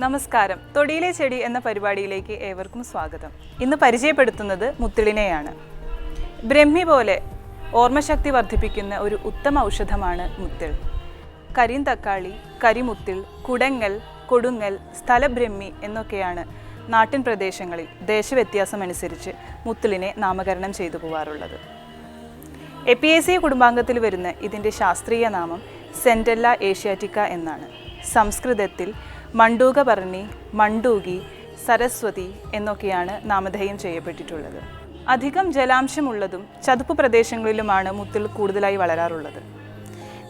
നമസ്കാരം. തൊടിയിലെ ചെടി എന്ന പരിപാടിയിലേക്ക് ഏവർക്കും സ്വാഗതം. ഇന്ന് പരിചയപ്പെടുത്തുന്നത് മുത്തിളിനെയാണ്. ബ്രഹ്മി പോലെ ഓർമ്മശക്തി വർദ്ധിപ്പിക്കുന്ന ഒരു ഉത്തമ ഔഷധമാണ് മുത്തിൾ. കരിന്തക്കാളി, കരിമുത്തിൾ, കുടങ്ങൽ, കൊടുങ്ങൽ, സ്ഥലബ്രഹ്മി എന്നൊക്കെയാണ് നാട്ടിൻ പ്രദേശങ്ങളിൽ ദേശവ്യത്യാസമനുസരിച്ച് മുത്തിളിനെ നാമകരണം ചെയ്തു പോവാറുള്ളത്. എപ്പിയേസിയ കുടുംബാംഗത്തിൽ വരുന്ന ഇതിൻ്റെ ശാസ്ത്രീയ നാമം സെൻറ്റല്ല ഏഷ്യാറ്റിക്ക എന്നാണ്. സംസ്കൃതത്തിൽ മണ്ടൂകപർണി, മണ്ടൂകി, സരസ്വതി എന്നൊക്കെയാണ് നാമധേയം ചെയ്യപ്പെട്ടിട്ടുള്ളത്. അധികം ജലാംശമുള്ളതും ചതുപ്പ് പ്രദേശങ്ങളിലുമാണ് മുത്തിൾ കൂടുതലായി വളരാറുള്ളത്.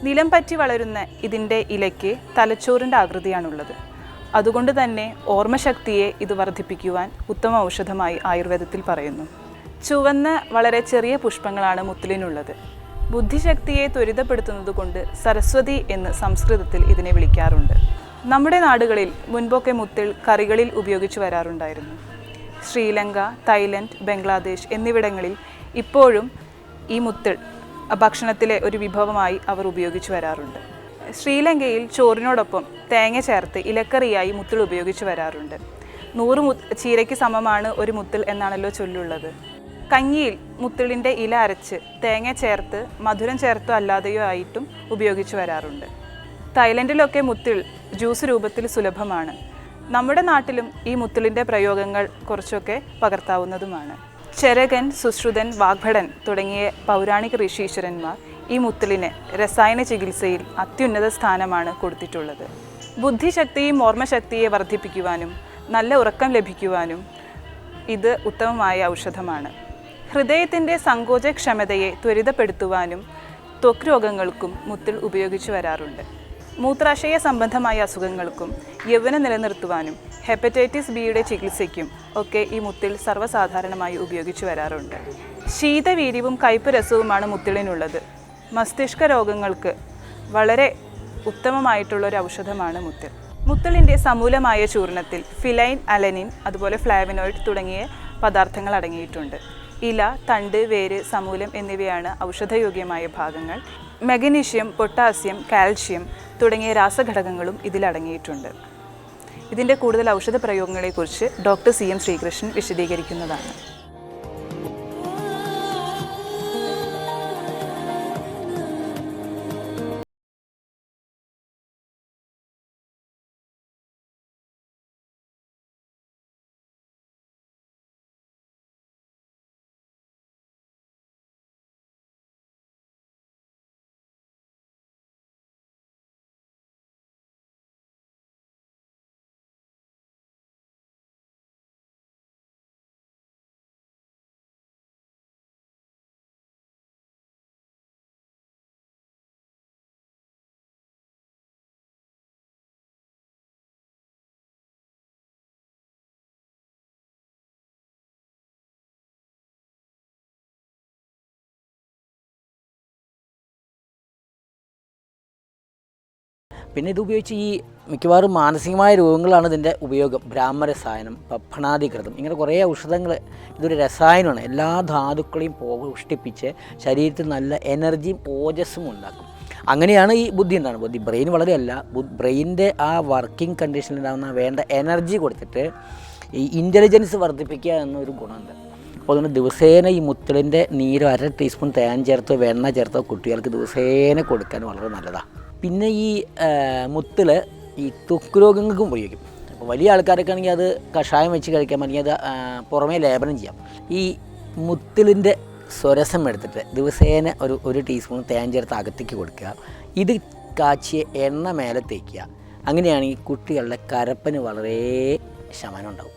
നിലം പറ്റി വളരുന്ന ഇതിൻ്റെ ഇലയ്ക്ക് തലച്ചോറിൻ്റെ ആകൃതിയാണുള്ളത്. അതുകൊണ്ട് തന്നെ ഓർമ്മശക്തിയെ ഇത് വർദ്ധിപ്പിക്കുവാൻ ഉത്തമ ഔഷധമായി ആയുർവേദത്തിൽ പറയുന്നു. ചുവന്ന വളരെ ചെറിയ പുഷ്പങ്ങളാണ് മുത്തിളിനുള്ളത്. ബുദ്ധിശക്തിയെ ത്വരിതപ്പെടുത്തുന്നത് കൊണ്ട് സരസ്വതി എന്ന് സംസ്കൃതത്തിൽ ഇതിനെ വിളിക്കാറുണ്ട്. നമ്മുടെ നാടുകളിൽ മുൻപൊക്കെ മുത്തിൾ കറികളിൽ ഉപയോഗിച്ചു വരാറുണ്ടായിരുന്നു. ശ്രീലങ്ക, തായ്ലൻഡ്, ബംഗ്ലാദേശ് എന്നിവിടങ്ങളിൽ ഇപ്പോഴും ഈ മുത്തിൾ ഭക്ഷണത്തിലെ ഒരു വിഭവമായി അവർ ഉപയോഗിച്ചു വരാറുണ്ട്. ശ്രീലങ്കയിൽ ചോറിനോടൊപ്പം തേങ്ങ ചേർത്ത് ഇലക്കറിയായി മുത്തിൾ ഉപയോഗിച്ചു വരാറുണ്ട്. 100 ചീരയ്ക്ക് സമമാണ് ഒരു മുത്തിൾ എന്നാണല്ലോ ചൊല്ലുള്ളത്. കഞ്ഞിയിൽ മുത്തിളിൻ്റെ ഇല അരച്ച് തേങ്ങ ചേർത്ത് മധുരം ചേർത്തോ അല്ലാതെയോ ആയിട്ടും ഉപയോഗിച്ചു വരാറുണ്ട്. തായ്ലൻഡിലൊക്കെ മുത്തിൾ ജ്യൂസ് രൂപത്തിൽ സുലഭമാണ്. നമ്മുടെ നാട്ടിലും ഈ മുത്തിളിൻ്റെ പ്രയോഗങ്ങൾ കുറച്ചൊക്കെ പകർത്താവുന്നതുമാണ്. ചരകൻ, സുശ്രുതൻ, വാഗ്ഭടൻ തുടങ്ങിയ പൗരാണിക ഋഷീശ്വരന്മാർ ഈ മുത്തിളിന് രസായന ചികിത്സയിൽ അത്യുന്നത സ്ഥാനമാണ് കൊടുത്തിട്ടുള്ളത്. ബുദ്ധിശക്തിയും ഓർമ്മശക്തിയെ വർദ്ധിപ്പിക്കുവാനും നല്ല ഉറക്കം ലഭിക്കുവാനും ഇത് ഉത്തമമായ ഔഷധമാണ്. ഹൃദയത്തിൻ്റെ സങ്കോചക്ഷമതയെ ത്വരിതപ്പെടുത്തുവാനും ത്വക്ക് രോഗങ്ങൾക്കും മുത്തിൾ ഉപയോഗിച്ചു വരാറുണ്ട്. മൂത്രാശയ സംബന്ധമായ അസുഖങ്ങൾക്കും യൗവനം നിലനിർത്തുവാനും ഹെപ്പറ്റൈറ്റിസ് ബിയുടെ ചികിത്സയ്ക്കും ഒക്കെ ഈ മുത്തിൾ സർവ്വസാധാരണമായി ഉപയോഗിച്ചു വരാറുണ്ട്. ശീതവീര്യവും കയ്പ് രസവുമാണ് മുത്തിളിനുള്ളത്. മസ്തിഷ്ക രോഗങ്ങൾക്ക് വളരെ ഉത്തമമായിട്ടുള്ളൊരു ഔഷധമാണ് മുത്തിൾ. മുത്തിളിൻ്റെ സമൂലമായ ചൂർണത്തിൽ ഫിലൈൻ, അലനിൻ, അതുപോലെ ഫ്ലാവനോയിഡ് തുടങ്ങിയ പദാർത്ഥങ്ങൾ അടങ്ങിയിട്ടുണ്ട്. ഇല, തണ്ട്, വേര്, സമൂലം എന്നിവയാണ് ഔഷധയോഗ്യമായ ഭാഗങ്ങൾ. മഗ്നീഷ്യം, പൊട്ടാസ്യം, കാൽഷ്യം തുടങ്ങിയ രാസഘടകങ്ങളും ഇതിലടങ്ങിയിട്ടുണ്ട്. ഇതിൻ്റെ കൂടുതൽ ഔഷധ പ്രയോഗങ്ങളെക്കുറിച്ച് ഡോക്ടർ CM ശ്രീകൃഷ്ണൻ വിശദീകരിക്കുന്നതാണ്. പിന്നെ ഇത് ഉപയോഗിച്ച് ഈ മിക്കവാറും മാനസികമായ രോഗങ്ങളാണ് ഇതിൻ്റെ ഉപയോഗം. ബ്രാഹ്മരസായനം, പപ്പണാധികൃതം, ഇങ്ങനെ കുറേ ഔഷധങ്ങൾ. ഇതൊരു രസായനമാണ്. എല്ലാ ധാതുക്കളെയും പുഷ്ടിപ്പിച്ച് ശരീരത്തിൽ നല്ല എനർജിയും ഓജസ്സും ഉണ്ടാക്കും. അങ്ങനെയാണ് ഈ ബുദ്ധി എന്താണ്, ബുദ്ധി ബ്രെയിൻ വളരെയല്ല, ബ്രെയിനിൻ്റെ ആ വർക്കിംഗ് കണ്ടീഷനിലുണ്ടാകുന്ന വേണ്ട എനർജി കൊടുത്തിട്ട് ഈ ഇൻ്റലിജൻസ് വർദ്ധിപ്പിക്കുക എന്നൊരു ഗുണമുണ്ട്. അപ്പോൾ അതുകൊണ്ട് ദിവസേന ഈ മുത്തിളിൻ്റെ നീര് 1/2 ടീസ്പൂൺ തേൻ ചേർത്തോ വെണ്ണ ചേർത്തോ കുട്ടികൾക്ക് ദിവസേന കൊടുക്കാൻ വളരെ നല്ലതാണ്. പിന്നെ ഈ മുത്തിൾ ഈ ത്വക്ക് രോഗങ്ങൾക്കും ഉപയോഗിക്കും. അപ്പോൾ വലിയ ആൾക്കാരൊക്കെ ആണെങ്കിൽ അത് കഷായം വെച്ച് കഴിക്കാൻ അല്ലെങ്കിൽ അത് പുറമേ ലേപനം ചെയ്യാം. ഈ മുത്തിളിൻ്റെ സ്വരസം എടുത്തിട്ട് ദിവസേന ഒരു ടീസ്പൂൺ തേൻ ചേർത്ത് അകത്തേക്ക് കൊടുക്കുക. ഇത് കാച്ചിയ എണ്ണ മേലെ തേക്കുക. അങ്ങനെയാണെങ്കിൽ കുട്ടികളുടെ കരപ്പന് വളരെ ശമനം ഉണ്ടാവും.